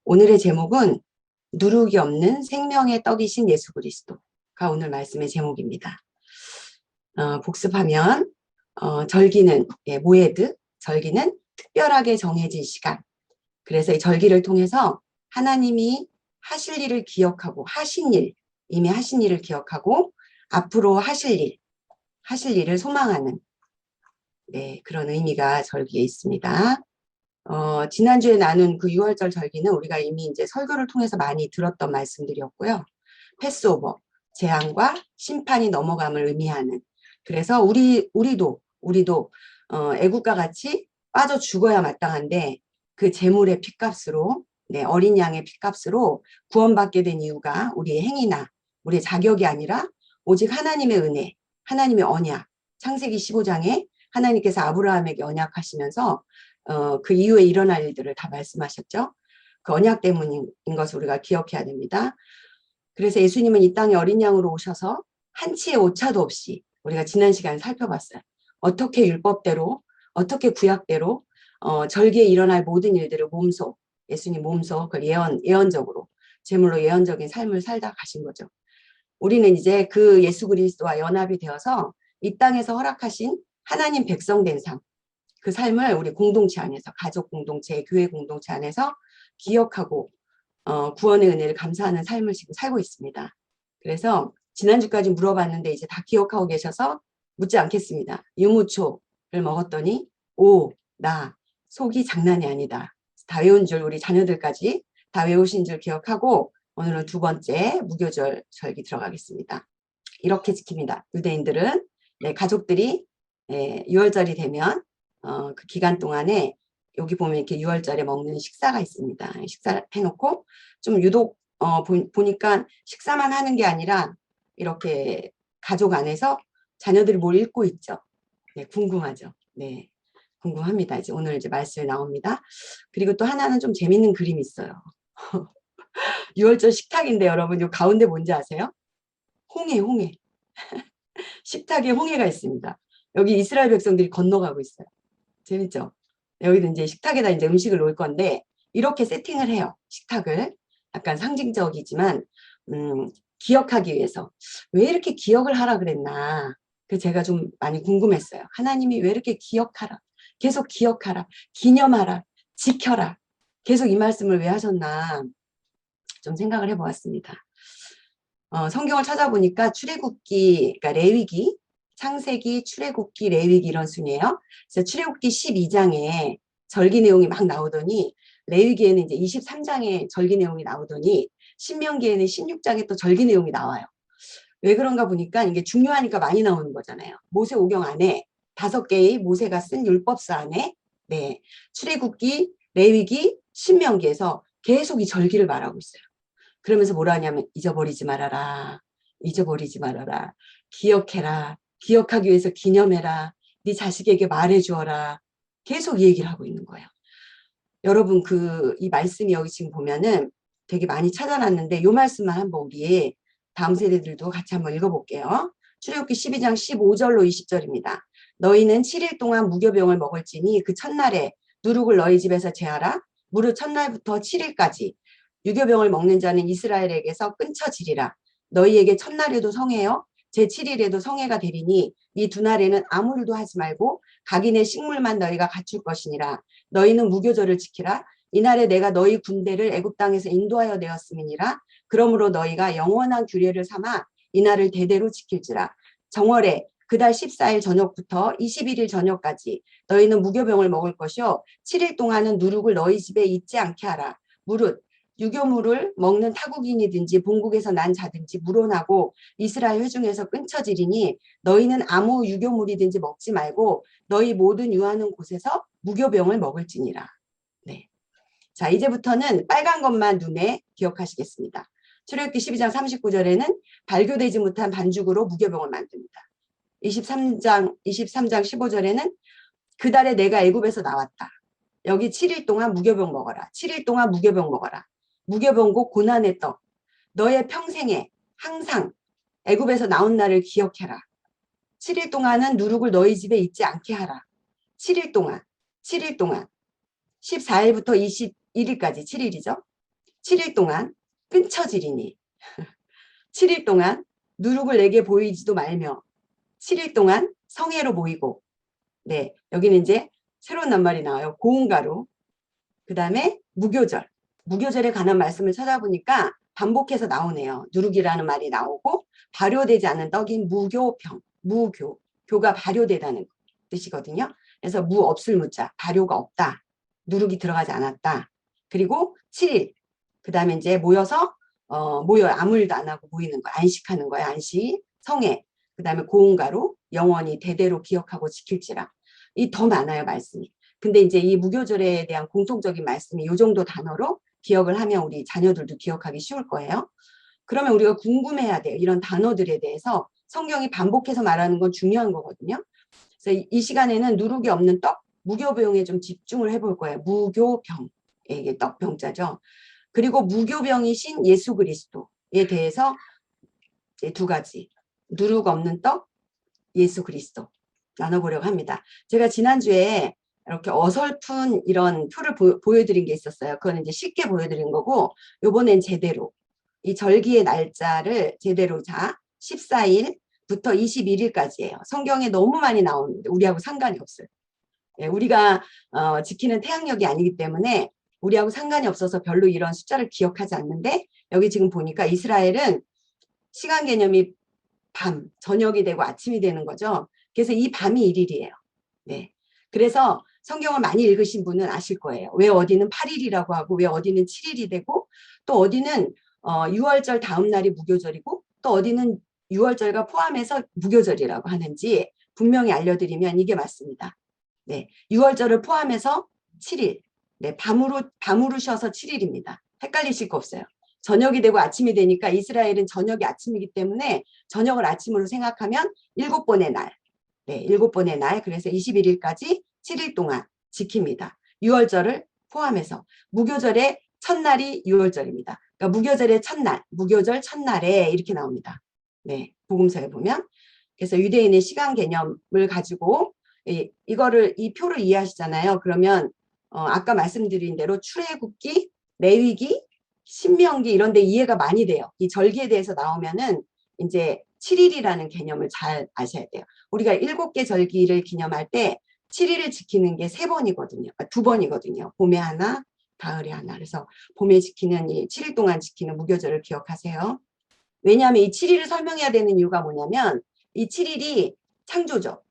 오늘의 제목은 누룩이 없는 생명의 떡이신 예수 그리스도가 오늘 말씀의 제목입니다. 복습하면 절기는 모에드, 절기는 특별하게 정해진 시간. 그래서 이 절기를 통해서 하나님이 하실 일을 기억하고 이미 하신 일을 기억하고 앞으로 하실 일을 소망하는 그런 의미가 절기에 있습니다. 지난주에 나눈 그 6월절 절기는 우리가 이미 이제 설교를 통해서 많이 들었던 말씀들이었고요. 패스오버, 재앙과 심판이 넘어감을 의미하는. 그래서 우리도 애국과 같이 빠져 죽어야 마땅한데 그 제물의 핏값으로, 어린 양의 핏값으로 구원받게 된 이유가 우리의 행위나 우리의 자격이 아니라 오직 하나님의 은혜, 하나님의 언약. 창세기 15장에 하나님께서 아브라함에게 언약하시면서 그 이후에 일어날 일들을 다 말씀하셨죠. 그 언약 때문인 것을 우리가 기억해야 됩니다. 그래서 예수님은 이 땅에 어린 양으로 오셔서 한치의 오차도 없이 우리가 지난 시간에 살펴봤어요. 어떻게 율법대로, 어떻게 구약대로 절기에 일어날 모든 일들을 예수님 몸소 그 예언적으로 제물로 예언적인 삶을 살다 가신 거죠. 우리는 이제 그 예수 그리스도와 연합이 되어서 이 땅에서 허락하신 하나님 백성 된 삶, 그 삶을 우리 공동체 안에서, 가족 공동체, 교회 공동체 안에서 기억하고 구원의 은혜를 감사하는 삶을 지금 살고 있습니다. 그래서 지난주까지 물어봤는데 이제 다 기억하고 계셔서 묻지 않겠습니다. 유무초를 먹었더니 나 속이 장난이 아니다. 다 외운 줄, 우리 자녀들까지 다 외우신 줄 기억하고 오늘은 두 번째 무교절 절기 들어가겠습니다. 이렇게 지킵니다. 유대인들은 가족들이 6월절이 되면 그 기간 동안에 여기 보면 이렇게 6월절에 먹는 식사가 있습니다. 식사를 해놓고 좀 유독 보니까 식사만 하는 게 아니라 이렇게 가족 안에서 자녀들이 뭘 읽고 있죠. 궁금하죠. 궁금합니다. 오늘 이제 말씀이 나옵니다. 그리고 또 하나는 좀 재밌는 그림이 있어요. 6월절 식탁인데 여러분 요 가운데 뭔지 아세요? 홍해. 식탁에 홍해가 있습니다. 여기 이스라엘 백성들이 건너가고 있어요. 재밌죠? 여기도 이제 식탁에다 이제 음식을 놓을 건데 이렇게 세팅을 해요. 식탁을 약간 상징적이지만 기억하기 위해서 왜 이렇게 기억을 하라 그랬나? 그 제가 좀 많이 궁금했어요. 하나님이 왜 이렇게 기억하라? 계속 기억하라, 기념하라, 지켜라. 계속 이 말씀을 왜 하셨나? 좀 생각을 해보았습니다. 성경을 찾아보니까 출애굽기, 그러니까 레위기, 창세기, 출애굽기, 레위기 이런 순이에요. 그래서 출애굽기 12장에 절기 내용이 막 나오더니 레위기에는 이제 23장에 절기 내용이 나오더니 신명기에는 16장에 또 절기 내용이 나와요. 왜 그런가 보니까 이게 중요하니까 많이 나오는 거잖아요. 모세오경 안에 5개의 모세가 쓴 율법서 안에 출애굽기, 레위기, 신명기에서 계속 이 절기를 말하고 있어요. 그러면서 뭐라 하냐면 잊어버리지 말아라. 기억해라. 기억하기 위해서 기념해라. 네 자식에게 말해주어라. 계속 이 얘기를 하고 있는 거예요. 여러분 이 말씀이 여기 지금 보면은 되게 많이 찾아놨는데 이 말씀만 한번 우리 다음 세대들도 같이 한번 읽어볼게요. 출애굽기 12장 15절로 20절입니다. 너희는 7일 동안 무교병을 먹을지니 그 첫날에 누룩을 너희 집에서 제하라. 무릇 첫날부터 7일까지 유교병을 먹는 자는 이스라엘에게서 끊쳐지리라. 너희에게 첫날에도 성회요 제7일에도 성회가 되리니 이 두 날에는 아무 일도 하지 말고 각인의 식물만 너희가 갖출 것이니라. 너희는 무교절을 지키라. 이날에 내가 너희 군대를 애굽 땅에서 인도하여 내었음이니라. 그러므로 너희가 영원한 규례를 삼아 이날을 대대로 지킬지라. 정월에 그달 14일 저녁부터 21일 저녁까지 너희는 무교병을 먹을 것이요 7일 동안은 누룩을 너희 집에 있지 않게 하라. 무릇 유교물을 먹는 타국인이든지 본국에서 난 자든지 물어나고 이스라엘 회중에서 끊쳐지리니 너희는 아무 유교물이든지 먹지 말고 너희 모든 유하는 곳에서 무교병을 먹을지니라. 자, 이제부터는 빨간 것만 눈에 기억하시겠습니다. 출애굽기 12장 39절에는 발교되지 못한 반죽으로 무교병을 만듭니다. 23장 15절에는 그 달에 내가 애굽에서 나왔다. 여기 7일 동안 무교병 먹어라. 7일 동안 무교병 먹어라. 무교병고 고난의 떡. 너의 평생에 항상 애굽에서 나온 날을 기억해라. 7일 동안은 누룩을 너희 집에 있지 않게 하라. 7일 동안 14일부터 21일까지 7일이죠. 7일 동안 끊쳐지리니 7일 동안 누룩을 내게 보이지도 말며 7일 동안 성회로 모이고 네 여기는 이제 새로운 낱말이 나와요. 고운가루 그 다음에 무교절 무교절에 관한 말씀을 찾아보니까 반복해서 나오네요. 누룩이라는 말이 나오고 발효되지 않은 떡인 무교병 무교 교가 발효되다는 뜻이거든요. 그래서 무 없을 무자 발효가 없다. 누룩이 들어가지 않았다. 그리고 7일 그 다음에 이제 모여서 모여요. 아무 일도 안 하고 모이는 거 안식하는 거예요. 안식 성회 그 다음에 고운가루 영원히 대대로 기억하고 지킬지라 이 더 많아요 말씀이. 근데 이제 이 무교절에 대한 공통적인 말씀이 이 정도 단어로 기억을 하면 우리 자녀들도 기억하기 쉬울 거예요. 그러면 우리가 궁금해야 돼요. 이런 단어들에 대해서 성경이 반복해서 말하는 건 중요한 거거든요. 그래서 이 시간에는 누룩이 없는 떡, 무교병에 좀 집중을 해볼 거예요. 무교병, 이게 떡병자죠. 그리고 무교병이신 예수 그리스도에 대해서 이제 두 가지, 누룩 없는 떡, 예수 그리스도 나눠보려고 합니다. 제가 지난주에 이렇게 어설픈 이런 표를 보여드린 게 있었어요. 그건 이제 쉽게 보여드린 거고 요번엔 제대로 이 절기의 날짜를 제대로 14일부터 21일까지예요. 성경에 너무 많이 나오는데 우리하고 상관이 없어요. 예, 우리가 지키는 태양력이 아니기 때문에 우리하고 상관이 없어서 별로 이런 숫자를 기억하지 않는데 여기 지금 보니까 이스라엘은 시간 개념이 밤, 저녁이 되고 아침이 되는 거죠. 그래서 이 밤이 1일이에요. 네. 그래서 성경을 많이 읽으신 분은 아실 거예요. 왜 어디는 8일이라고 하고 왜 어디는 7일이 되고 또 어디는 6월절 다음 날이 무교절이고 또 어디는 6월절과 포함해서 무교절이라고 하는지 분명히 알려드리면 이게 맞습니다. 네, 6월절을 포함해서 7일. 네, 밤으로 쉬어서 7일입니다. 헷갈리실 거 없어요. 저녁이 되고 아침이 되니까 이스라엘은 저녁이 아침이기 때문에 저녁을 아침으로 생각하면 7번의 날. 네, 7번의 날. 그래서 21일까지 7일 동안 지킵니다. 6월절을 포함해서. 무교절의 첫날이 6월절입니다. 그러니까 무교절의 첫날, 무교절 첫날에 이렇게 나옵니다. 네, 복음서에 보면. 그래서 유대인의 시간 개념을 가지고 이거를 이 표를 이해하시잖아요. 그러면 아까 말씀드린 대로 출애굽기, 레위기, 신명기 이런 데 이해가 많이 돼요. 이 절기에 대해서 나오면은 이제 7일이라는 개념을 잘 아셔야 돼요. 우리가 7개 절기를 기념할 때 7일을 지키는 게 3번이거든요. 2번이거든요. 봄에 하나, 가을에 하나. 그래서 봄에 지키는 이 7일 동안 지키는 무교절을 기억하세요. 왜냐하면 이 7일을 설명해야 되는 이유가 뭐냐면 이 7일이 창조죠.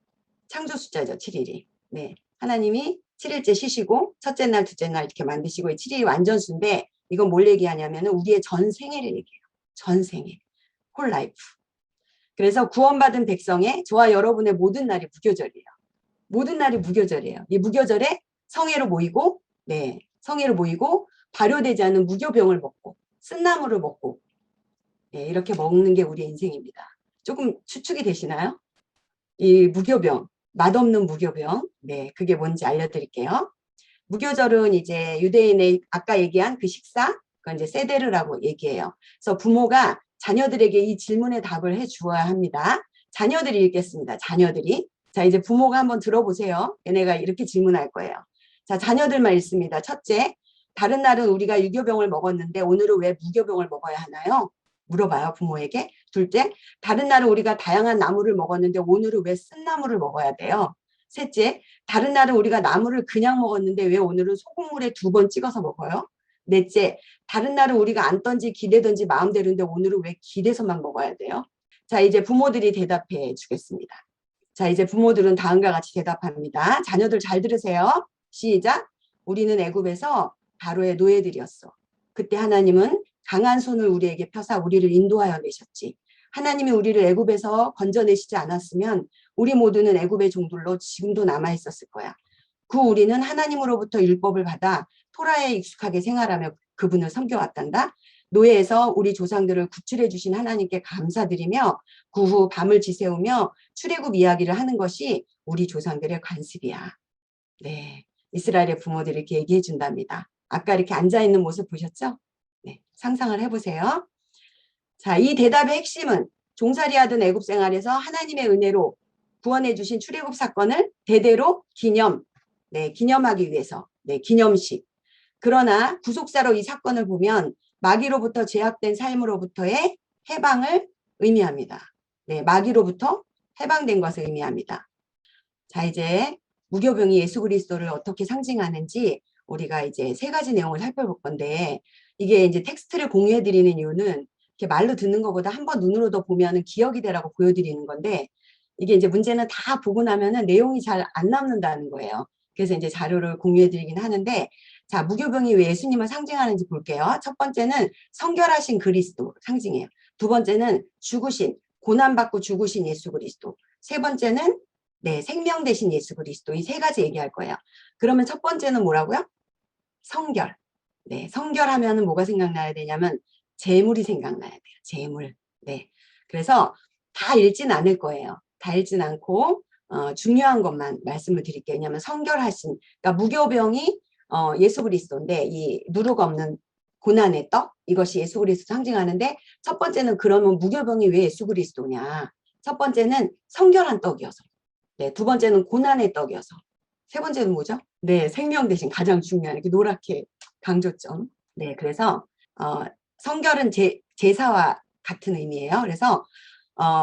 창조 숫자죠. 7일이. 네. 하나님이 7일째 쉬시고 첫째 날, 둘째 날 이렇게 만드시고 이 7일이 완전수인데 이건 뭘 얘기하냐면 우리의 전 생애를 얘기해요. 전 생애. 홀 라이프. 그래서 구원받은 백성의 저와 여러분의 모든 날이 무교절이에요. 모든 날이 무교절이에요. 이 무교절에 성회로 모이고 네. 성회로 모이고 발효되지 않은 무교병을 먹고 쓴나물을 먹고 네, 이렇게 먹는 게 우리의 인생입니다. 조금 추측이 되시나요? 이 무교병, 맛없는 무교병. 네, 그게 뭔지 알려드릴게요. 무교절은 이제 유대인의 아까 얘기한 그 식사, 그건 이제 세데르라고 얘기해요. 그래서 부모가 자녀들에게 이 질문에 답을 해 주어야 합니다. 자녀들이 읽겠습니다. 자녀들이. 자, 이제 부모가 한번 들어보세요. 얘네가 이렇게 질문할 거예요. 자, 자녀들만 읽습니다. 첫째, 다른 날은 우리가 유교병을 먹었는데 오늘은 왜 무교병을 먹어야 하나요? 물어봐요, 부모에게. 둘째, 다른 날은 우리가 다양한 나물을 먹었는데 오늘은 왜 쓴나물을 먹어야 돼요? 셋째, 다른 날은 우리가 나물을 그냥 먹었는데 왜 오늘은 소금물에 2번 찍어서 먹어요? 넷째, 다른 날은 우리가 앉던지 기대던지 마음대로인데 오늘은 왜 기대서만 먹어야 돼요? 자, 이제 부모들이 대답해 주겠습니다. 자, 이제 부모들은 다음과 같이 대답합니다. 자녀들 잘 들으세요. 시작. 우리는 애굽에서 바로의 노예들이었어. 그때 하나님은 강한 손을 우리에게 펴사 우리를 인도하여 내셨지. 하나님이 우리를 애굽에서 건져내시지 않았으면 우리 모두는 애굽의 종들로 지금도 남아있었을 거야. 그 우리는 하나님으로부터 율법을 받아 토라에 익숙하게 생활하며 그분을 섬겨왔단다. 노예에서 우리 조상들을 구출해 주신 하나님께 감사드리며 그 후 밤을 지새우며 출애굽 이야기를 하는 것이 우리 조상들의 관습이야. 네, 이스라엘의 부모들이 이렇게 얘기해 준답니다. 아까 이렇게 앉아있는 모습 보셨죠? 네, 상상을 해보세요. 자, 이 대답의 핵심은 종살이하던 애굽 생활에서 하나님의 은혜로 구원해 주신 출애굽 사건을 대대로 기념하기 위해서, 네, 기념식. 그러나 구속사로 이 사건을 보면 마귀로부터 제약된 삶으로부터의 해방을 의미합니다. 네, 마귀로부터 해방된 것을 의미합니다. 자, 이제 무교병이 예수 그리스도를 어떻게 상징하는지 우리가 이제 세 가지 내용을 살펴볼 건데, 이게 이제 텍스트를 공유해 드리는 이유는 이렇게 말로 듣는 것보다 한번 눈으로도 보면은 기억이 되라고 보여드리는 건데, 이게 이제 문제는 다 보고 나면은 내용이 잘 안 남는다는 거예요. 그래서 이제 자료를 공유해 드리긴 하는데, 자, 무교병이 왜 예수님을 상징하는지 볼게요. 첫 번째는 성결하신 그리스도 상징이에요. 두 번째는 죽으신, 고난받고 죽으신 예수 그리스도. 세 번째는 네, 생명 대신 예수 그리스도. 이 세 가지 얘기할 거예요. 그러면 첫 번째는 뭐라고요? 성결. 네, 성결하면 뭐가 생각나야 되냐면 재물이 생각나야 돼요. 재물. 네. 그래서 다 읽진 않을 거예요. 다 읽진 않고 중요한 것만 말씀을 드릴게요. 왜냐하면 성결하신, 그러니까 무교병이 예수 그리스도인데 이 누룩 없는 고난의 떡, 이것이 예수 그리스도 상징하는데, 첫 번째는 그러면 무교병이 왜 예수 그리스도냐? 첫 번째는 성결한 떡이어서. 네, 두 번째는 고난의 떡이어서. 세 번째는 뭐죠? 네, 생명 대신 가장 중요한 이렇게 노랗게 강조점. 네, 그래서 성결은 제사와 같은 의미예요. 그래서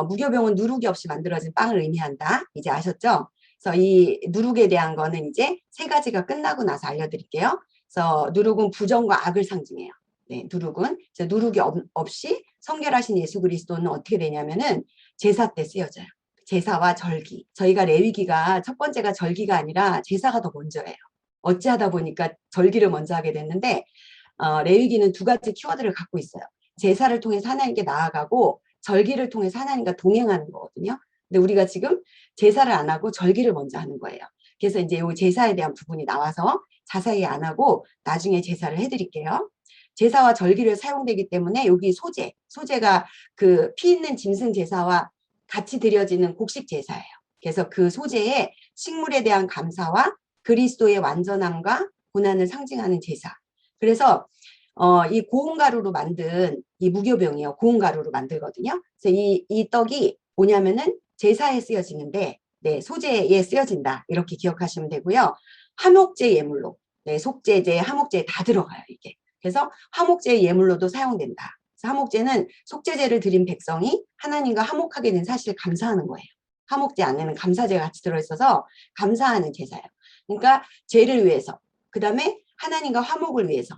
무교병은 누룩이 없이 만들어진 빵을 의미한다. 이제 아셨죠? 그래서 이 누룩에 대한 거는 이제 세 가지가 끝나고 나서 알려드릴게요. 그래서 누룩은 부정과 악을 상징해요. 네, 누룩은 누룩이 없이 성결하신 예수 그리스도는 어떻게 되냐면은 제사 때 쓰여져요. 제사와 절기. 저희가 레위기가 첫 번째가 절기가 아니라 제사가 더 먼저예요. 어찌하다 보니까 절기를 먼저 하게 됐는데, 레위기는 두 가지 키워드를 갖고 있어요. 제사를 통해서 하나님께 나아가고 절기를 통해서 하나님과 동행하는 거거든요. 근데 우리가 지금 제사를 안 하고 절기를 먼저 하는 거예요. 그래서 이제 이 제사에 대한 부분이 나와서 자세히 안 하고 나중에 제사를 해드릴게요. 제사와 절기를 사용되기 때문에 여기 소제가 그 피 있는 짐승 제사와 같이 드려지는 곡식 제사예요. 그래서 그 소제에 식물에 대한 감사와 그리스도의 완전함과 고난을 상징하는 제사. 그래서 이 고운 가루로 만든 이 무교병이요. 고운 가루로 만들거든요. 그래서 이 떡이 뭐냐면은 제사에 쓰여지는데, 네, 소제에 쓰여진다. 이렇게 기억하시면 되고요. 화목제 예물로, 네, 속제제, 화목제 다 들어가요, 이게. 그래서 화목제 예물로도 사용된다. 화목제는 속죄제를 드린 백성이 하나님과 화목하게 된 사실을 감사하는 거예요. 화목제 안에는 감사제가 같이 들어있어서 감사하는 제사예요. 그러니까 죄를 위해서, 그 다음에 하나님과 화목을 위해서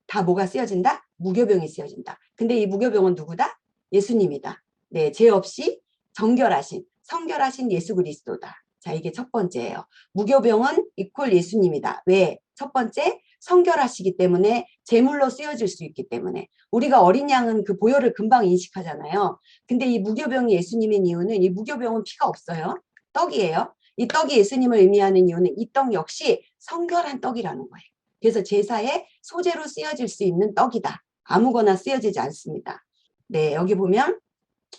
다 뭐가 쓰여진다? 무교병이 쓰여진다. 근데 이 무교병은 누구다? 예수님이다. 네, 죄 없이 정결하신, 성결하신 예수 그리스도다. 자, 이게 첫 번째예요. 무교병은 이퀄 예수님이다. 왜? 첫 번째, 성결하시기 때문에 제물로 쓰여질 수 있기 때문에. 우리가 어린 양은 그 보혈을 금방 인식하잖아요. 근데 이 무교병이 예수님인 이유는, 이 무교병은 피가 없어요. 떡이에요. 이 떡이 예수님을 의미하는 이유는 이 떡 역시 성결한 떡이라는 거예요. 그래서 제사에 소재로 쓰여질 수 있는 떡이다. 아무거나 쓰여지지 않습니다. 네, 여기 보면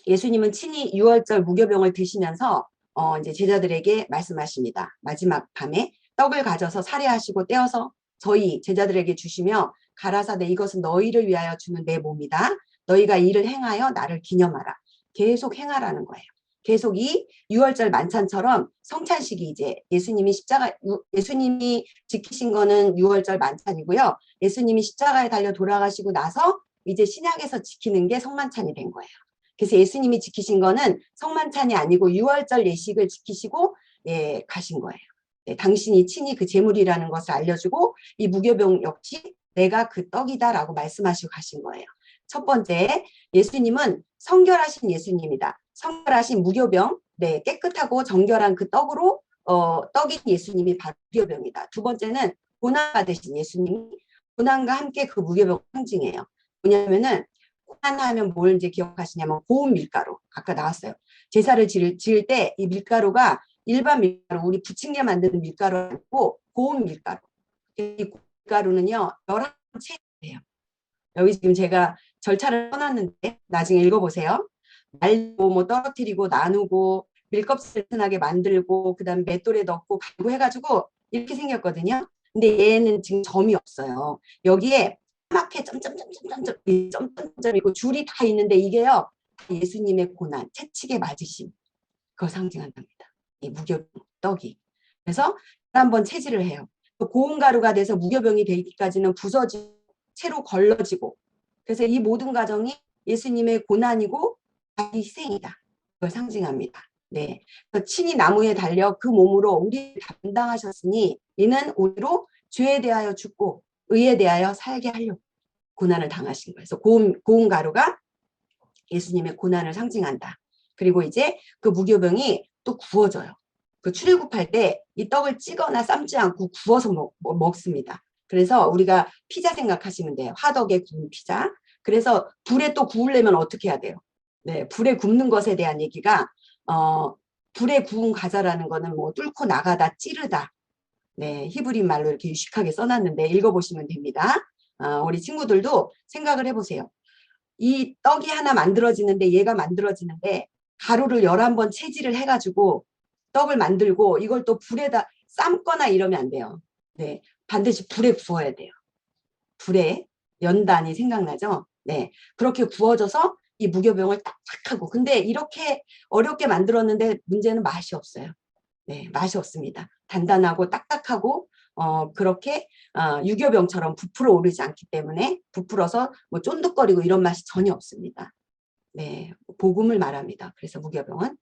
예수님은 친히 유월절 무교병을 드시면서 이제 제자들에게 말씀하십니다. 마지막 밤에 떡을 가져서 살해하시고 떼어서 저희 제자들에게 주시며 가라사대 이것은 너희를 위하여 주는 내 몸이다. 너희가 이를 행하여 나를 기념하라. 계속 행하라는 거예요. 계속 이 유월절 만찬처럼 성찬식이 이제 예수님이 지키신 거는 유월절 만찬이고요. 예수님이 십자가에 달려 돌아가시고 나서 이제 신약에서 지키는 게 성만찬이 된 거예요. 그래서 예수님이 지키신 거는 성만찬이 아니고 유월절 예식을 지키시고 가신 거예요. 네, 당신이 친히 그 제물이라는 것을 알려주고 이 무교병 역시 내가 그 떡이다라고 말씀하시고 가신 거예요. 첫 번째, 예수님은 성결하신 예수님이다. 성결하신 무교병, 네, 깨끗하고 정결한 그 떡으로 떡인 예수님이 바로 무교병이다. 두 번째는 고난 받으신 예수님이 고난과 함께 그 무교병 상징해요. 뭐냐면은 고난하면 뭘 이제 기억하시냐면 고운 밀가루. 아까 나왔어요. 제사를 지을 때 이 밀가루가 일반 밀가루, 우리 부침개 만드는 밀가루 아니고 고운 밀가루. 이 밀가루는요, 11채예요. 여기 지금 제가 절차를 써놨는데 나중에 읽어보세요. 말고 뭐 떨어뜨리고 나누고 밀껍질 튼하게 만들고 그다음에 맷돌에 넣고 갈고 해가지고 이렇게 생겼거든요. 근데 얘는 지금 점이 없어요. 여기에 까맣게 점점점점점점이고 줄이 다 있는데 이게요 예수님의 고난, 채찍에 맞으심 그걸 상징한답니다. 이 무교병 떡이. 그래서 한번 채질을 해요. 고운 가루가 돼서 무교병이 되기까지는 부서지고 채로 걸러지고 그래서 이 모든 과정이 예수님의 고난이고 자기 희생이다. 그걸 상징합니다. 네. 그래서 친히 나무에 달려 그 몸으로 우리를 담당하셨으니 이는 우리로 죄에 대하여 죽고 의에 대하여 살게 하려고 고난을 당하신 거예요. 그래서 고운 가루가 예수님의 고난을 상징한다. 그리고 이제 그 무교병이 또 구워져요. 그 출애굽할 때 이 떡을 찌거나 삶지 않고 구워서 먹습니다. 그래서 우리가 피자 생각하시면 돼요. 화덕에 구운 피자. 그래서 불에 또 구우려면 어떻게 해야 돼요? 네, 불에 굽는 것에 대한 얘기가 불에 구운 과자라는 거는 뭐 뚫고 나가다 찌르다. 네, 히브리 말로 이렇게 유식하게 써놨는데 읽어보시면 됩니다. 우리 친구들도 생각을 해보세요. 이 떡이 하나 만들어지는데 얘가 만들어지는데 가루를 11번 채질을 해가지고 떡을 만들고 이걸 또 불에다 삶거나 이러면 안 돼요. 네, 반드시 불에 구워야 돼요. 불에 연단이 생각나죠? 네, 그렇게 구워져서 이 무교병을 딱 하고 근데 이렇게 어렵게 만들었는데 문제는 맛이 없어요. 네, 맛이 없습니다. 단단하고 딱딱하고 그렇게 유교병처럼 부풀어 오르지 않기 때문에 부풀어서 뭐 쫀득거리고 이런 맛이 전혀 없습니다. 네, 복음을 말합니다. 그래서 무교병은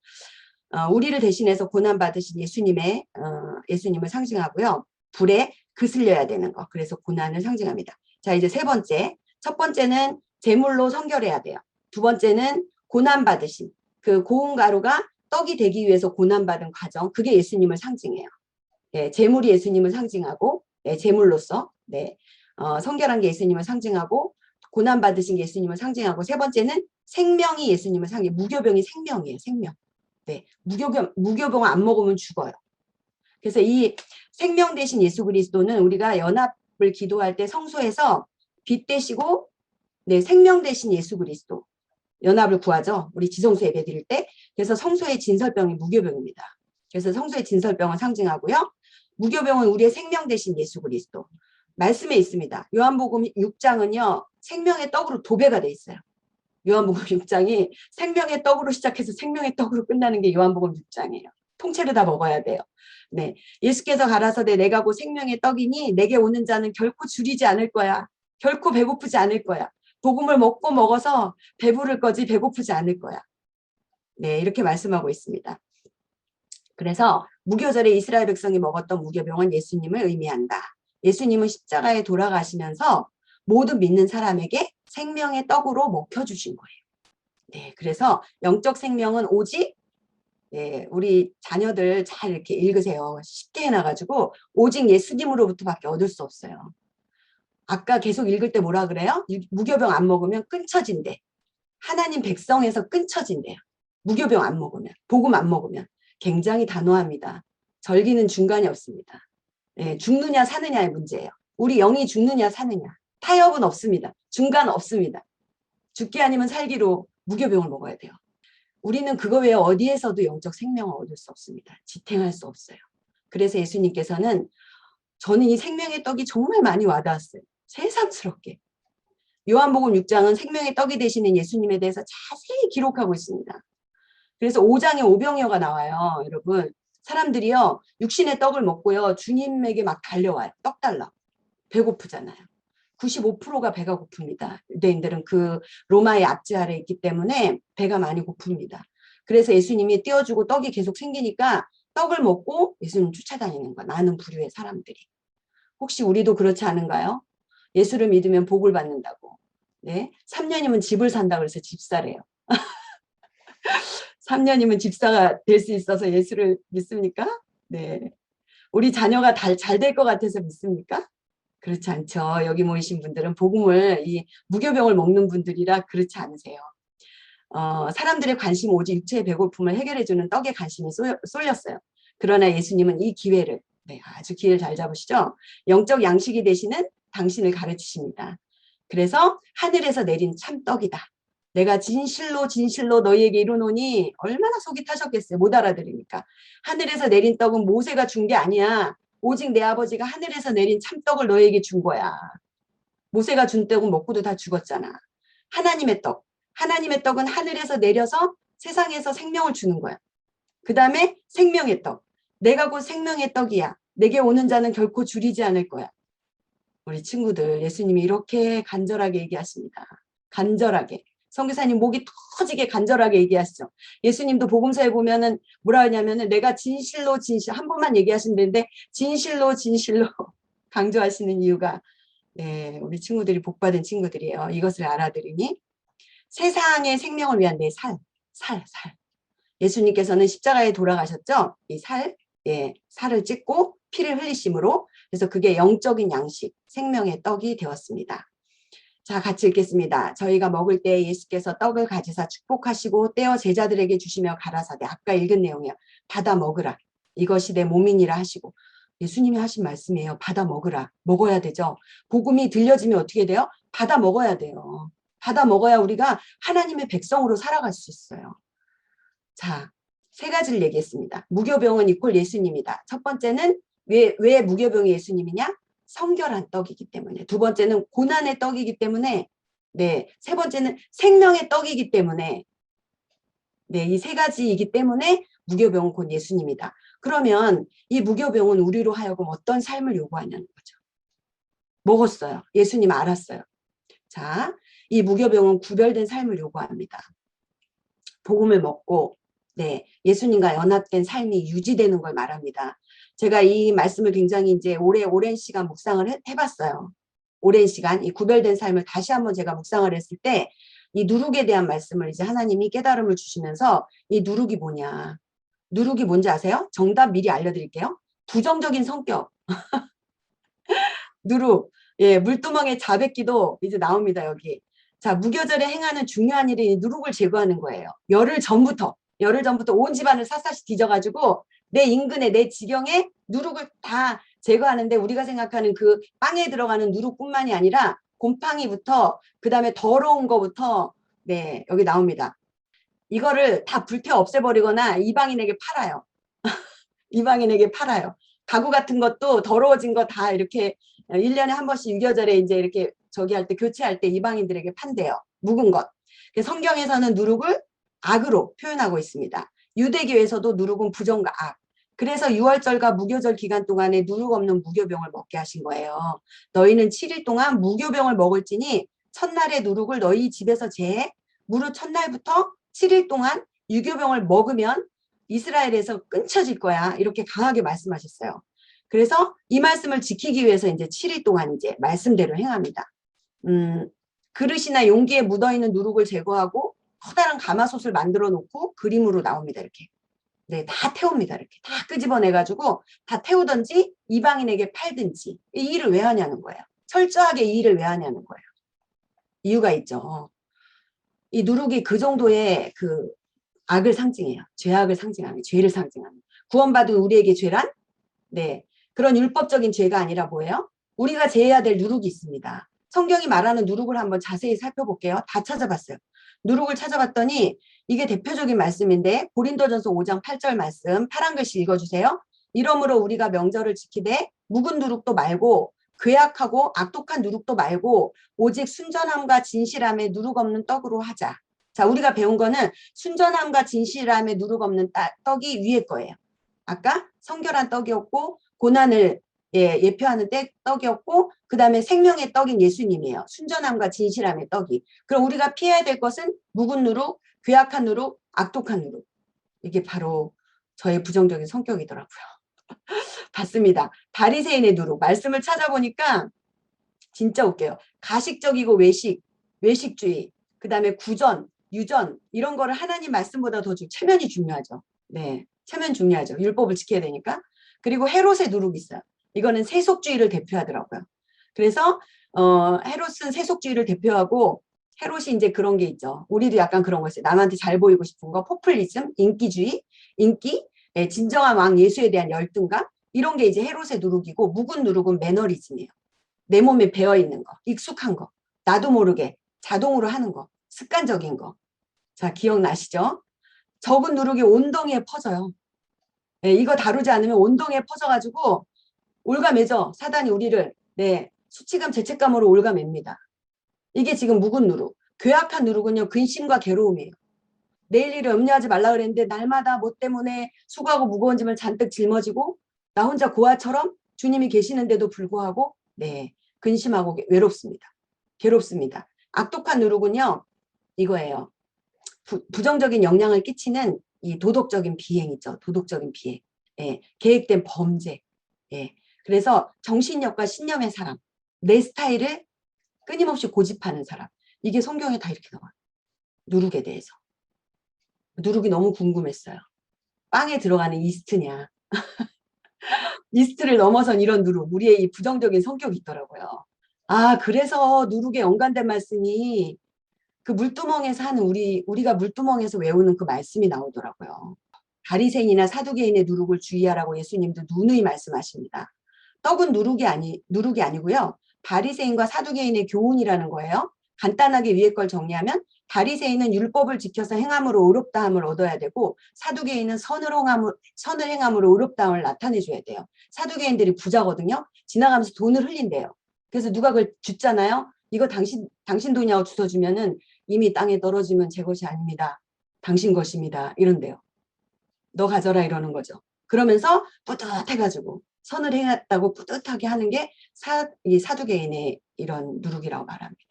우리를 대신해서 고난받으신 예수님을 상징하고요. 불에 그슬려야 되는 거. 그래서 고난을 상징합니다. 자, 이제 세 번째. 첫 번째는 제물로 성결해야 돼요. 두 번째는 고난받으신 그 고운 가루가 떡이 되기 위해서 고난받은 과정. 그게 예수님을 상징해요. 네, 제물이 예수님을 상징하고 네, 제물로서 네, 성결한 게 예수님을 상징하고 고난받으신 게 예수님을 상징하고 세 번째는 생명이 예수님을 상징해요. 무교병이 생명이에요. 생명. 네, 무교병 안 먹으면 죽어요. 그래서 이 생명 대신 예수 그리스도는 우리가 연합을 기도할 때 성소에서 빛 되시고 네, 생명 대신 예수 그리스도 연합을 구하죠. 우리 지성소 예배 드릴 때. 그래서 성소의 진설병이 무교병입니다. 그래서 성소의 진설병을 상징하고요. 무교병은 우리의 생명 대신 예수 그리스도. 말씀에 있습니다. 요한복음 6장은요. 생명의 떡으로 도배가 돼 있어요. 요한복음 6장이 생명의 떡으로 시작해서 생명의 떡으로 끝나는 게 요한복음 6장이에요. 통째로 다 먹어야 돼요. 네, 예수께서 가라사대 내가 곧 생명의 떡이니 내게 오는 자는 결코 줄이지 않을 거야. 결코 배고프지 않을 거야. 복음을 먹고 먹어서 배부를 거지 배고프지 않을 거야. 네, 이렇게 말씀하고 있습니다. 그래서 무교절에 이스라엘 백성이 먹었던 무교병은 예수님을 의미한다. 예수님은 십자가에 돌아가시면서 모든 믿는 사람에게 생명의 떡으로 먹혀주신 거예요. 네, 그래서 영적 생명은 오직 네, 우리 자녀들 잘 이렇게 읽으세요. 쉽게 해놔가지고 오직 예수님으로부터밖에 얻을 수 없어요. 아까 계속 읽을 때 뭐라 그래요? 무교병 안 먹으면 끊쳐진대. 하나님 백성에서 끊쳐진대요. 무교병 안 먹으면, 복음 안 먹으면. 굉장히 단호합니다. 절기는 중간이 없습니다. 네, 죽느냐 사느냐의 문제예요. 우리 영이 죽느냐 사느냐. 타협은 없습니다. 중간 없습니다. 죽기 아니면 살기로 무교병을 먹어야 돼요. 우리는 그거 외에 어디에서도 영적 생명을 얻을 수 없습니다. 지탱할 수 없어요. 그래서 예수님께서는 저는 이 생명의 떡이 정말 많이 와닿았어요. 새삼스럽게. 요한복음 6장은 생명의 떡이 되시는 예수님에 대해서 자세히 기록하고 있습니다. 그래서 5장에 오병이어가 나와요. 여러분. 사람들이요. 육신의 떡을 먹고요. 주님에게 막 달려와요. 떡 달라. 배고프잖아요. 95%가 배가 고픕니다. 유대인들은 그 로마의 압제 아래 있기 때문에 배가 많이 고픕니다. 그래서 예수님이 띄워주고 떡이 계속 생기니까 떡을 먹고 예수님 쫓아다니는 거야. 많은 부류의 사람들이. 혹시 우리도 그렇지 않은가요? 예수를 믿으면 복을 받는다고. 네, 3년이면 집을 산다고 해서 집사래요. 3년이면 집사가 될 수 있어서 예수를 믿습니까? 네. 우리 자녀가 잘 될 것 같아서 믿습니까? 그렇지 않죠. 여기 모이신 분들은 복음을 이 무교병을 먹는 분들이라 그렇지 않으세요. 사람들의 관심 오직 육체의 배고픔을 해결해주는 떡에 관심이 쏠렸어요. 그러나 예수님은 이 기회를 네, 아주 기회를 잘 잡으시죠. 영적 양식이 되시는 당신을 가르치십니다. 그래서 하늘에서 내린 참떡이다. 내가 진실로 진실로 너희에게 이르노니 얼마나 속이 타셨겠어요. 못 알아들으니까. 하늘에서 내린 떡은 모세가 준 게 아니야. 오직 내 아버지가 하늘에서 내린 참떡을 너에게 준 거야. 모세가 준 떡은 먹고도 다 죽었잖아. 하나님의 떡. 하나님의 떡은 하늘에서 내려서 세상에서 생명을 주는 거야. 그 다음에 생명의 떡. 내가 곧 생명의 떡이야. 내게 오는 자는 결코 줄이지 않을 거야. 우리 친구들 예수님이 이렇게 간절하게 얘기하십니다. 간절하게. 선교사님 목이 터지게 간절하게 얘기하시죠. 예수님도 복음서에 보면은 뭐라 하냐면은 내가 진실로 진실 한 번만 얘기하신다는데 진실로 진실로 강조하시는 이유가 네, 우리 친구들이 복받은 친구들이에요. 이것을 알아들으니 세상의 생명을 위한 내 살. 예수님께서는 십자가에 돌아가셨죠. 이 예, 살을 찢고 피를 흘리심으로 그래서 그게 영적인 양식, 생명의 떡이 되었습니다. 자, 같이 읽겠습니다. 저희가 먹을 때 예수께서 떡을 가지사 축복하시고 떼어 제자들에게 주시며 가라사대 아까 읽은 내용이야. 받아 먹으라. 이것이 내 몸이니라 하시고 예수님이 하신 말씀이에요. 받아 먹으라. 먹어야 되죠. 복음이 들려지면 어떻게 돼요? 받아 먹어야 돼요. 받아 먹어야 우리가 하나님의 백성으로 살아갈 수 있어요. 자, 세 가지를 얘기했습니다. 무교병은 이퀄 예수님이다. 첫 번째는 왜 무교병이 예수님이냐? 성결한 떡이기 때문에. 두 번째는 고난의 떡이기 때문에. 네, 세 번째는 생명의 떡이기 때문에. 네, 이 세 가지이기 때문에 무교병은 곧 예수님이다. 그러면 이 무교병은 우리로 하여금 어떤 삶을 요구하냐는 거죠. 먹었어요. 예수님 알았어요. 자, 이 무교병은 구별된 삶을 요구합니다. 복음을 먹고 네, 예수님과 연합된 삶이 유지되는 걸 말합니다. 제가 이 말씀을 굉장히 이제 오랜 시간 묵상을 해봤어요. 오랜 시간 이 구별된 삶을 다시 한번 제가 묵상을 했을 때 이 누룩에 대한 말씀을 이제 하나님이 깨달음을 주시면서 이 누룩이 뭐냐. 누룩이 뭔지 아세요? 정답 미리 알려드릴게요. 부정적인 성격. 누룩. 예, 물두멍에 자백기도 이제 나옵니다, 여기. 자, 무교절에 행하는 중요한 일이 누룩을 제거하는 거예요. 열흘 전부터 온 집안을 샅샅이 뒤져가지고 내 인근에 내 지경에 누룩을 다 제거하는데 우리가 생각하는 그 빵에 들어가는 누룩뿐만이 아니라 곰팡이부터 그 다음에 더러운 거부터 네 여기 나옵니다. 이거를 다 불태워 없애버리거나 이방인에게 팔아요. 이방인에게 팔아요. 가구 같은 것도 더러워진 거 다 이렇게 1년에 한 번씩 유교절에 이제 이렇게 저기 할 때 교체할 때 이방인들에게 판대요. 묵은 것. 성경에서는 누룩을 악으로 표현하고 있습니다. 유대교에서도 누룩은 부정과 악. 그래서 6월절과 무교절 기간 동안에 누룩 없는 무교병을 먹게 하신 거예요. 너희는 7일 동안 무교병을 먹을지니 첫날의 누룩을 너희 집에서 제해 무릇 첫날부터 7일 동안 유교병을 먹으면 이스라엘에서 끊쳐질 거야. 이렇게 강하게 말씀하셨어요. 그래서 이 말씀을 지키기 위해서 이제 7일 동안 이제 말씀대로 행합니다. 그릇이나 용기에 묻어있는 누룩을 제거하고 커다란 가마솥을 만들어 놓고 그림으로 나옵니다. 이렇게. 네, 다 태웁니다. 이렇게 다 끄집어내가지고 다 태우든지 이방인에게 팔든지 이 일을 왜 하냐는 거예요. 철저하게 이 일을 왜 하냐는 거예요. 이유가 있죠. 이 누룩이 그 정도의 그 악을 상징해요. 죄악을 상징하는, 죄를 상징하는. 구원받은 우리에게 죄란? 네, 그런 율법적인 죄가 아니라 뭐예요? 우리가 제해야 될 누룩이 있습니다. 성경이 말하는 누룩을 한번 자세히 살펴볼게요. 다 찾아봤어요. 누룩을 찾아봤더니 이게 대표적인 말씀인데 고린도전서 5장 8절 말씀 파란 글씨 읽어주세요. 이러므로 우리가 명절을 지키되 묵은 누룩도 말고 괴악하고 악독한 누룩도 말고 오직 순전함과 진실함에 누룩 없는 떡으로 하자. 자, 우리가 배운 거는 순전함과 진실함에 누룩 없는 떡이 위에 거예요. 아까 성결한 떡이었고 고난을 예표하는 떡이었고 그 다음에 생명의 떡인 예수님이에요. 순전함과 진실함의 떡이. 그럼 우리가 피해야 될 것은 묵은 누룩, 괴악한 누룩, 악독한 누룩. 이게 바로 저의 부정적인 성격이더라고요. 봤습니다. 바리새인의 누룩. 말씀을 찾아보니까 진짜 웃겨요. 가식적이고 외식주의, 그 다음에 구전, 유전 이런 거를 하나님 말씀보다 더 체면이 중요하죠. 네, 체면 중요하죠. 율법을 지켜야 되니까. 그리고 헤롯의 누룩이 있어요. 이거는 세속주의를 대표하더라고요. 그래서 헤롯은 세속주의를 대표하고 헤롯이 이제 그런 게 있죠. 우리도 약간 그런 거 있어요. 남한테 잘 보이고 싶은 거, 포퓰리즘, 인기주의, 인기, 진정한 왕 예수에 대한 열등감 이런 게 이제 헤롯의 누룩이고 묵은 누룩은 매너리즘이에요. 내 몸에 배어있는 거, 익숙한 거, 나도 모르게 자동으로 하는 거, 습관적인 거. 자, 기억나시죠? 적은 누룩이 온덩이에 퍼져요. 네, 이거 다루지 않으면 온덩이에 퍼져가지고 올가매죠. 사단이 우리를 수치감, 죄책감으로 올가맵니다. 이게 지금 묵은 누룩. 괴악한 누룩은요. 근심과 괴로움이에요. 내일 일을 염려하지 말라 그랬는데 날마다 뭐 때문에 수고하고 무거운 짐을 잔뜩 짊어지고 나 혼자 고아처럼 주님이 계시는데도 불구하고 근심하고 외롭습니다. 괴롭습니다. 악독한 누룩은요, 이거예요. 부정적인 영향을 끼치는 이 도덕적인 비행이죠. 도덕적인 비행. 예, 계획된 범죄. 예, 그래서 정신력과 신념의 사람, 내 스타일을 끊임없이 고집하는 사람. 이게 성경에 다 이렇게 나와요. 누룩에 대해서. 누룩이 너무 궁금했어요. 빵에 들어가는 이스트냐. 이스트를 넘어선 이런 누룩, 우리의 이 부정적인 성격이 있더라고요. 아, 그래서 누룩에 연관된 말씀이 그 물두멍에서 하는 우리가 물두멍에서 외우는 그 말씀이 나오더라고요. 바리새인이나 사두개인의 누룩을 주의하라고 예수님도 누누이 말씀하십니다. 떡은 누룩이 아니고요. 바리새인과 사두개인의 교훈이라는 거예요. 간단하게 위에 걸 정리하면 바리새인은 율법을 지켜서 행함으로 의롭다함을 얻어야 되고 사두개인은 선을 행함으로 의롭다함을 나타내줘야 돼요. 사두개인들이 부자거든요. 지나가면서 돈을 흘린대요. 그래서 누가 그걸 줬잖아요. 이거 당신 돈이라고 주워주면은 이미 땅에 떨어지면 제 것이 아닙니다. 당신 것입니다. 이런데요. 너 가져라 이러는 거죠. 그러면서 뿌듯해가지고 선을 행했다고 뿌듯하게 하는 게 이 사두개인의 이런 누룩이라고 말합니다.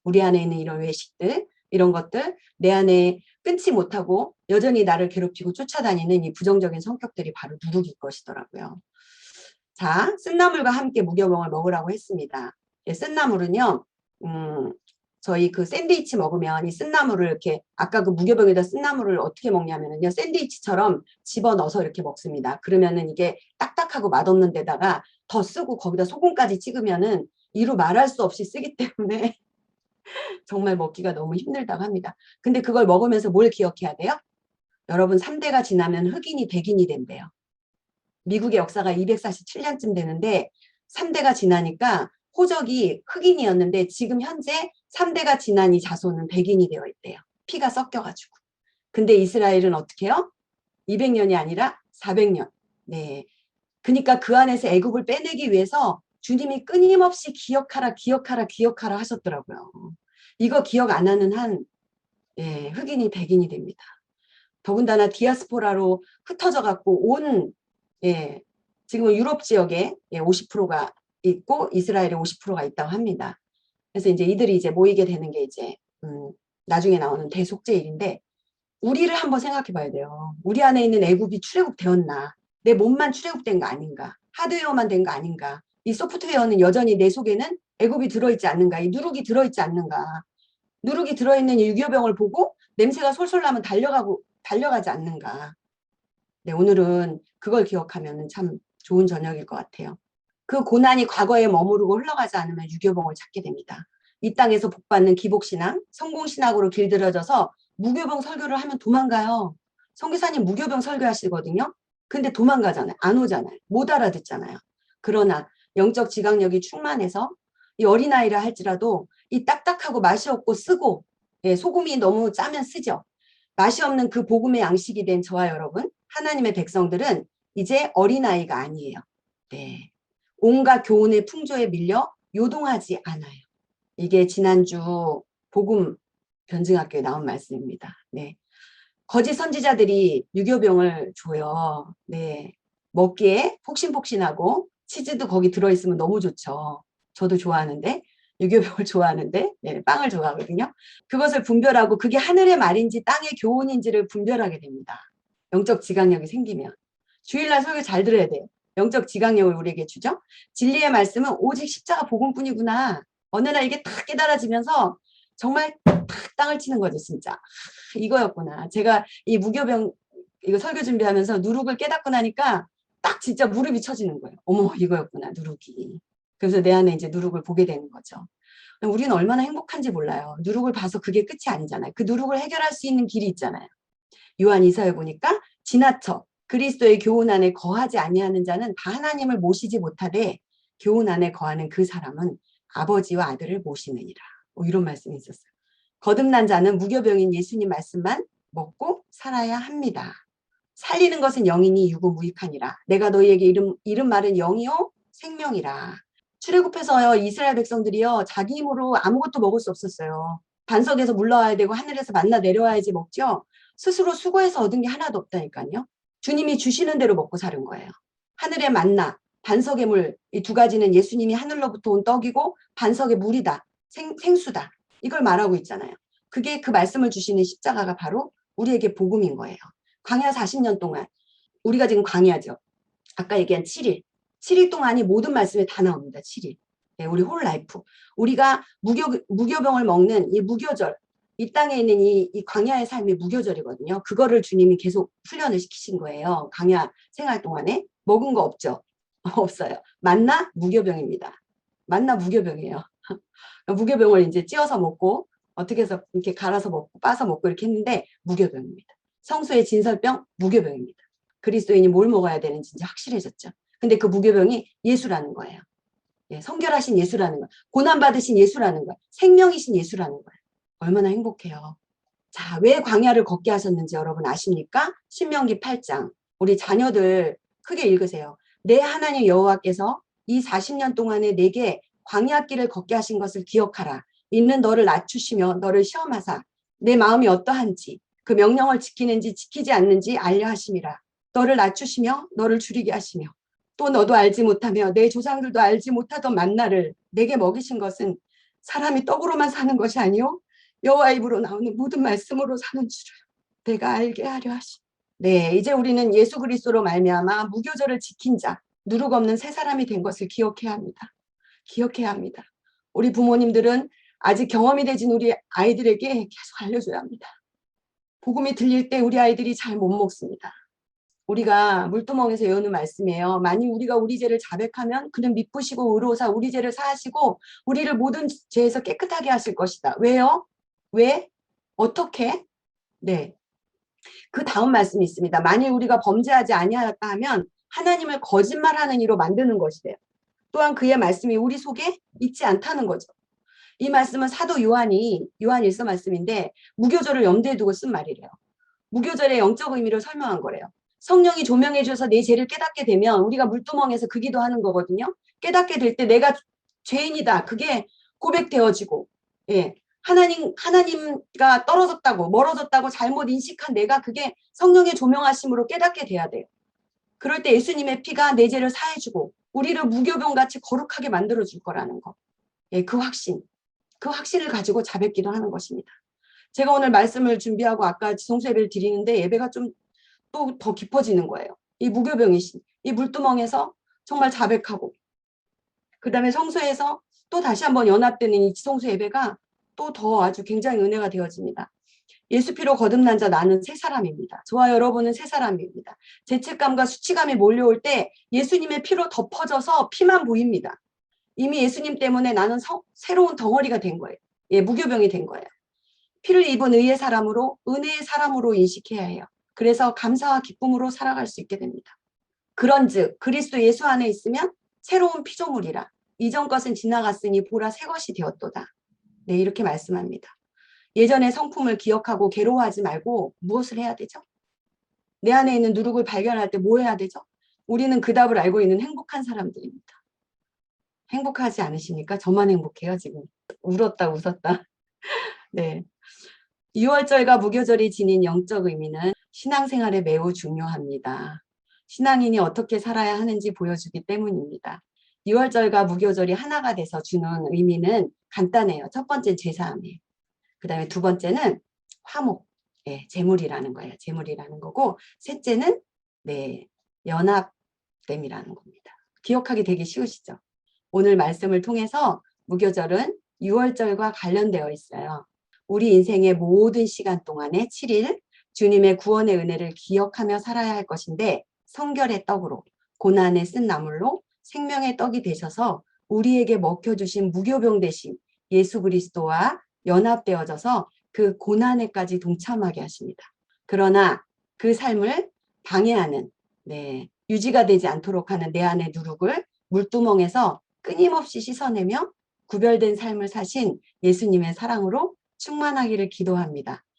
우리 안에 있는 이런 외식들, 이런 것들, 내 안에 끊지 못하고 여전히 나를 괴롭히고 쫓아다니는 이 부정적인 성격들이 바로 누룩일 것이더라고요. 자, 쓴나물과 함께 무교병을 먹으라고 했습니다. 쓴나물은요, 저희 그 샌드위치 먹으면 이 쓴나물을 이렇게 아까 그 무교병에다 쓴나물을 어떻게 먹냐면요, 샌드위치처럼 집어넣어서 이렇게 먹습니다. 그러면은 이게 딱딱하고 맛없는 데다가 더 쓰고 거기다 소금까지 찍으면은 이루 말할 수 없이 쓰기 때문에 정말 먹기가 너무 힘들다고 합니다. 근데 그걸 먹으면서 뭘 기억해야 돼요? 여러분 3대가 지나면 흑인이 백인이 된대요. 미국의 역사가 247년쯤 되는데 3대가 지나니까 호적이 흑인이었는데 지금 현재 3대가 지난 이 자손은 백인이 되어 있대요. 피가 섞여가지고. 근데 이스라엘은 어떻게 해요? 200년이 아니라 400년. 네. 그러니까 그 안에서 애굽을 빼내기 위해서 주님이 끊임없이 기억하라 하셨더라고요. 이거 기억 안 하는 한 흑인이 백인이 됩니다. 더군다나 디아스포라로 흩어져 갖고 온 지금은 유럽 지역에 50%가 있고 이스라엘에 50%가 있다고 합니다. 그래서 이제 이들이 이제 모이게 되는 게 이제 나중에 나오는 대속죄일인데 우리를 한번 생각해 봐야 돼요. 우리 안에 있는 애굽이 출애굽 되었나? 내 몸만 출애굽된 거 아닌가? 하드웨어만 된 거 아닌가? 이 소프트웨어는 여전히 내 속에는 애굽이 들어있지 않는가? 이 누룩이 들어있지 않는가? 누룩이 들어있는 유교병을 보고 냄새가 솔솔 나면 달려가지 않는가? 네, 오늘은 그걸 기억하면 참 좋은 저녁일 것 같아요. 그 고난이 과거에 머무르고 흘러가지 않으면 유교병을 찾게 됩니다. 이 땅에서 복받는 기복신앙, 성공신학으로 길들여져서 무교병 설교를 하면 도망가요. 선교사님 무교병 설교하시거든요. 근데 도망가잖아요. 안 오잖아요. 못 알아듣잖아요. 그러나 영적 지각력이 충만해서 이 어린아이라 할지라도 이 딱딱하고 맛이 없고 쓰고 소금이 너무 짜면 쓰죠. 맛이 없는 그 복음의 양식이 된 저와 여러분, 하나님의 백성들은 이제 어린아이가 아니에요. 네. 온갖 교훈의 풍조에 밀려 요동하지 않아요. 이게 지난주 복음 변증학교에 나온 말씀입니다. 네. 거짓 선지자들이 유교병을 줘요. 네. 먹기에 폭신폭신하고 치즈도 거기 들어있으면 너무 좋죠. 저도 좋아하는데 유교병을 좋아하는데 빵을 좋아하거든요. 그것을 분별하고 그게 하늘의 말인지 땅의 교훈인지를 분별하게 됩니다. 영적 지각력이 생기면. 주일날 설교 잘 들어야 돼요. 영적 지각력을 우리에게 주죠. 진리의 말씀은 오직 십자가 복음뿐이구나. 어느 날 이게 탁 깨달아지면서 정말 탁 땅을 치는 거죠. 진짜. 이거였구나. 제가 이 무교병 이거 설교 준비하면서 누룩을 깨닫고 나니까 딱 진짜 무릎이 쳐지는 거예요. 어머 이거였구나 누룩이. 그래서 내 안에 이제 누룩을 보게 되는 거죠. 우리는 얼마나 행복한지 몰라요. 누룩을 봐서 그게 끝이 아니잖아요. 그 누룩을 해결할 수 있는 길이 있잖아요. 요한 2서에 보니까 지나쳐 그리스도의 교훈 안에 거하지 아니하는 자는 다 하나님을 모시지 못하되 교훈 안에 거하는 그 사람은 아버지와 아들을 모시느니라. 이런 말씀이 있었어요. 거듭난 자는 무교병인 예수님 말씀만 먹고 살아야 합니다. 살리는 것은 영이니 육은 무익하니라. 내가 너희에게 이른 말은 영이요 생명이라. 출애굽해서요 이스라엘 백성들이요 자기 힘으로 아무것도 먹을 수 없었어요. 반석에서 물러와야 되고 하늘에서 만나 내려와야지 먹죠. 스스로 수고해서 얻은 게 하나도 없다니까요. 주님이 주시는 대로 먹고 사는 거예요. 하늘의 만나, 반석의 물, 이 두 가지는 예수님이 하늘로부터 온 떡이고 반석의 물이다. 생수다. 이걸 말하고 있잖아요. 그게 그 말씀을 주시는 십자가가 바로 우리에게 복음인 거예요. 광야 40년 동안 우리가 지금 광야죠. 아까 얘기한 7일. 7일 동안이 모든 말씀에 다 나옵니다. 7일. 네, 우리 홀 라이프. 우리가 무교병을 먹는 이 무교절. 이 땅에 있는 이 광야의 삶이 무교절이거든요. 그거를 주님이 계속 훈련을 시키신 거예요. 광야 생활 동안에. 먹은 거 없죠? 없어요. 만나 무교병입니다. 만나 무교병이에요. 무교병을 이제 찧어서 먹고 어떻게 해서 이렇게 갈아서 먹고 빠서 먹고 이렇게 했는데 무교병입니다. 성수의 진설병 무교병입니다. 그리스도인이 뭘 먹어야 되는지 이제 확실해졌죠. 근데 그 무교병이 예수라는 거예요. 예, 성결하신 예수라는 거예요. 고난받으신 예수라는 거예요. 생명이신 예수라는 거예요. 얼마나 행복해요. 자, 왜 광야를 걷게 하셨는지 여러분 아십니까? 신명기 8장. 우리 자녀들 크게 읽으세요. 내 하나님 여호와께서 이 40년 동안에 내게 광야길을 걷게 하신 것을 기억하라. 있는 너를 낮추시며 너를 시험하사 내 마음이 어떠한지 그 명령을 지키는지 지키지 않는지 알려 하심이라. 너를 낮추시며 너를 줄이게 하시며 또 너도 알지 못하며 내 조상들도 알지 못하던 만나를 내게 먹이신 것은 사람이 떡으로만 사는 것이 아니요 여호와 입으로 나오는 모든 말씀으로 사는 줄을 내가 알게 하려 하시. 네, 이제 우리는 예수 그리스도로 말미암아 무교절을 지킨 자, 누룩 없는 새 사람이 된 것을 기억해야 합니다. 기억해야 합니다. 우리 부모님들은 아직 경험이 되진 우리 아이들에게 계속 알려줘야 합니다. 복음이 들릴 때 우리 아이들이 잘 못 먹습니다. 우리가 물두멍에서 외우는 말씀이에요. 만일 우리가 우리 죄를 자백하면 그는 미쁘시고 의로우사 우리 죄를 사하시고 우리를 모든 죄에서 깨끗하게 하실 것이다. 왜요? 왜? 어떻게? 네. 그 다음 말씀이 있습니다. 만일 우리가 범죄하지 아니하였다 하면 하나님을 거짓말하는 이로 만드는 것이래요. 또한 그의 말씀이 우리 속에 있지 않다는 거죠. 이 말씀은 사도 요한이 요한 1서 말씀인데 무교절을 염두에 두고 쓴 말이래요. 무교절의 영적 의미를 설명한 거래요. 성령이 조명해 주셔서 내 죄를 깨닫게 되면 우리가 물두멍에서 그 기도하는 거거든요. 깨닫게 될 때 내가 죄인이다. 그게 고백되어지고 예. 하나님과 떨어졌다고 멀어졌다고 잘못 인식한 내가 그게 성령의 조명하심으로 깨닫게 돼야 돼요. 그럴 때 예수님의 피가 내 죄를 사해주고 우리를 무교병같이 거룩하게 만들어줄 거라는 거. 예, 그 확신을 가지고 자백기도 하는 것입니다. 제가 오늘 말씀을 준비하고 아까 지성수 예배를 드리는데 예배가 좀 또 더 깊어지는 거예요. 이 무교병이신 이 물두멍에서 정말 자백하고 그 다음에 성소에서 또 다시 한번 연합되는 이 지성수 예배가 또 더 아주 굉장히 은혜가 되어집니다. 예수 피로 거듭난 자 나는 새 사람입니다. 저와 여러분은 새 사람입니다. 죄책감과 수치감이 몰려올 때 예수님의 피로 덮어져서 피만 보입니다. 이미 예수님 때문에 나는 새로운 덩어리가 된 거예요. 예, 무교병이 된 거예요. 피를 입은 의의 사람으로 은혜의 사람으로 인식해야 해요. 그래서 감사와 기쁨으로 살아갈 수 있게 됩니다. 그런즉 그리스도 예수 안에 있으면 새로운 피조물이라 이전 것은 지나갔으니 보라 새 것이 되었도다. 네, 이렇게 말씀합니다. 예전의 성품을 기억하고 괴로워하지 말고 무엇을 해야 되죠? 내 안에 있는 누룩을 발견할 때 뭐 해야 되죠? 우리는 그 답을 알고 있는 행복한 사람들입니다. 행복하지 않으십니까? 저만 행복해요, 지금. 울었다, 웃었다. 네. 유월절과 무교절이 지닌 영적 의미는 신앙생활에 매우 중요합니다. 신앙인이 어떻게 살아야 하는지 보여주기 때문입니다. 유월절과 무교절이 하나가 돼서 주는 의미는 간단해요. 첫 번째는 제사함이에요. 그 다음에 두 번째는 화목, 예, 제물이라는 거예요. 제물이라는 거고 셋째는 네, 연합됨이라는 겁니다. 기억하기 되게 쉬우시죠? 오늘 말씀을 통해서 무교절은 유월절과 관련되어 있어요. 우리 인생의 모든 시간 동안에 7일 주님의 구원의 은혜를 기억하며 살아야 할 것인데 성결의 떡으로 고난에 쓴 나물로 생명의 떡이 되셔서 우리에게 먹혀주신 무교병 대신 예수 그리스도와 연합되어져서 그 고난에까지 동참하게 하십니다. 그러나 그 삶을 방해하는 네, 유지가 되지 않도록 하는 내 안의 누룩을 물두멍에서 끊임없이 씻어내며 구별된 삶을 사신 예수님의 사랑으로 충만하기를 기도합니다.